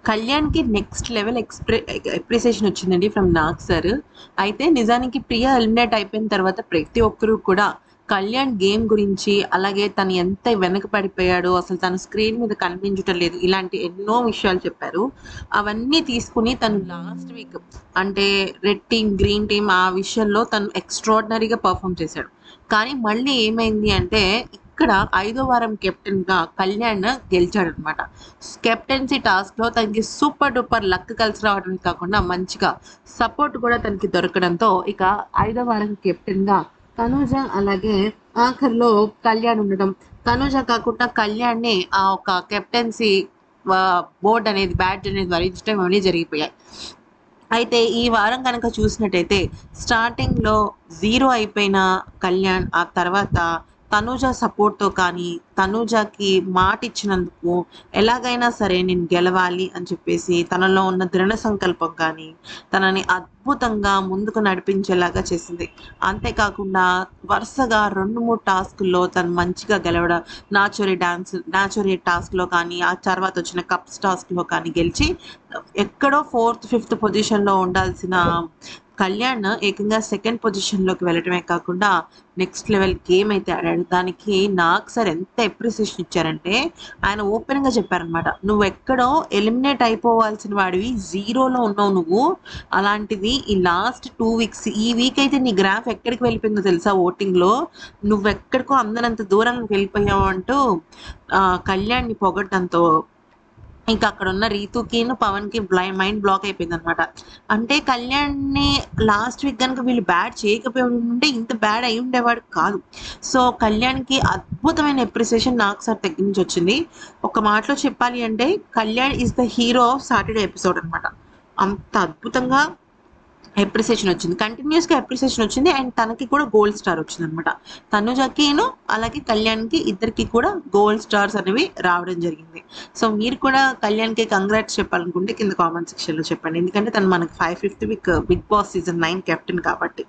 కళ్యాణ్‌కి next level appreciation వచ్చిందండి from Nag sir. అయితే నిజానికి ప్రియ ఎలిమినేట్ అయిపోయిన తర్వాత ప్రతి ఒక్కరు కూడా కళ్యాణ్ గేమ్ గురించి, అలాగే తను ఎంత వెనక పడిపోయాడో, అసలు తను స్క్రీన్ మీద కనిపించటం లేదు. ఇలాంటి ఎన్నో విషయాలు చెప్పారు. అవన్నీ తీసుకొని తను లాస్ట్ వీక్ అంటే రెడ్ టీమ్, గ్రీన్ టీమ్ ఆ విషయంలో తను ఎక్స్ట్రార్డినరీగా పర్ఫార్మ్ చేశాడు. కానీ మళ్ళీ ఏమైంది అంటే ఇక్కడ 5వ వారం కెప్టెన్‌గా కళ్యాణ్ గెలిచాడనమాట. కెప్టెన్సీ టాస్క్‌లో తనకి సూపర్ డూపర్ లక్ కలిసి రావడమే కాకుండా మంచిగా సపోర్ట్ కూడా తనకి దొరకడంతో ఇక 5వ వారం కెప్టెన్‌గా తనూజ అలాగే ఆఖరిలో కళ్యాణ్ ఉండడం. తనూజ కాకుండా కళ్యాణ్‌ని ఆ ఒక కెప్టెన్సీ బోర్డ్ అనేది బ్యాడ్జ్ అనేది వరించడం ఇవన్నీ జరిగిపోయాయి. అయితే ఈ వారం కనుక చూసినట్టయితే స్టార్టింగ్‌లో 0 అయిపోయిన కళ్యాణ్ ఆ తర్వాత తనూజ సపోర్ట్‌తో కానీ, తనూజకి మాట ఇచ్చినందుకు ఎలాగైనా సరే నేను గెలవాలి అని చెప్పేసి తనలో ఉన్న దృఢ సంకల్పం కానీ, తనని అద్భుతంగా ముందుకు నడిపించేలాగా చేసింది. అంతేకాకుండా వరుసగా 2, 3 టాస్కుల్లో తను మంచిగా గెలవడం, నాచోరీ టాస్క్‌లో కానీ, ఆ తర్వాత వచ్చిన కప్స్ టాస్క్‌లో కానీ గెలిచి ఎక్కడో 4థ్, 5థ్ పొజిషన్‌లో ఉండాల్సిన కళ్యాణ్ ఏకంగా సెకండ్ పొజిషన్‌లోకి వెళ్ళటమే కాకుండా నెక్స్ట్ లెవెల్ గేమ్ అయితే ఆడాడు. దానికి నాగ్ సార్ ఎంత అప్రిసియేషన్ ఇచ్చారంటే ఆయన ఓపెన్‌గా చెప్పారనమాట. "నువ్వెక్కడో ఎలిమినేట్ అయిపోవాల్సిన వాడివి, జీరోలో ఉన్నావు నువ్వు. అలాంటిది ఈ లాస్ట్ 2 వీక్స్ ఈ వీక్ అయితే నీ గ్రాఫ్ ఎక్కడికి వెళ్ళిపోయిందో తెలుసా ఓటింగ్‌లో. నువ్వెక్కడికో అందనంత దూరానికి వెళ్ళిపోయావు" అంటూ కళ్యాణ్‌ని పొగడడంతో ఇంకా అక్కడున్న రీతుకిను, పవన్‌కి మైండ్ బ్లాక్ అయిపోయిందనమాట. అంటే కళ్యాణ్‌ని లాస్ట్ వీక్ గనుక వీళ్ళు బ్యాడ్ చేయకపోయి ఉంటే ఇంత బ్యాడ్ అయి ఉండేవాడు కాదు. సో, కళ్యాణ్‌కి అద్భుతమైన అప్రిసియేషన్ నాగ్ సార్ దగ్గర నుంచి వచ్చింది. ఒక మాటలో చెప్పాలి అంటే Kalyan is the hero of Saturday episode అనమాట. అంత అద్భుతంగా అప్రిసియేషన్ వచ్చింది. కంటిన్యూయస్‌గా అప్రిసియేషన్ వచ్చింది. అండ్ తనకి కూడా గోల్డ్ స్టార్ వచ్చిందనమాట. తనుజకిను అలాగే కళ్యాణ్‌కి ఇద్దరికి కూడా గోల్డ్ స్టార్స్ అనేవి రావడం జరిగింది. సో, మీరు కూడా కళ్యాణ్‌కి కంగ్రాట్స్ చెప్పాలనుకుంటే కింద కామెంట్ సెక్షన్‌లో చెప్పండి. ఎందుకంటే తను మనకి 5th week Bigg Boss season 9 captain కాబట్టి.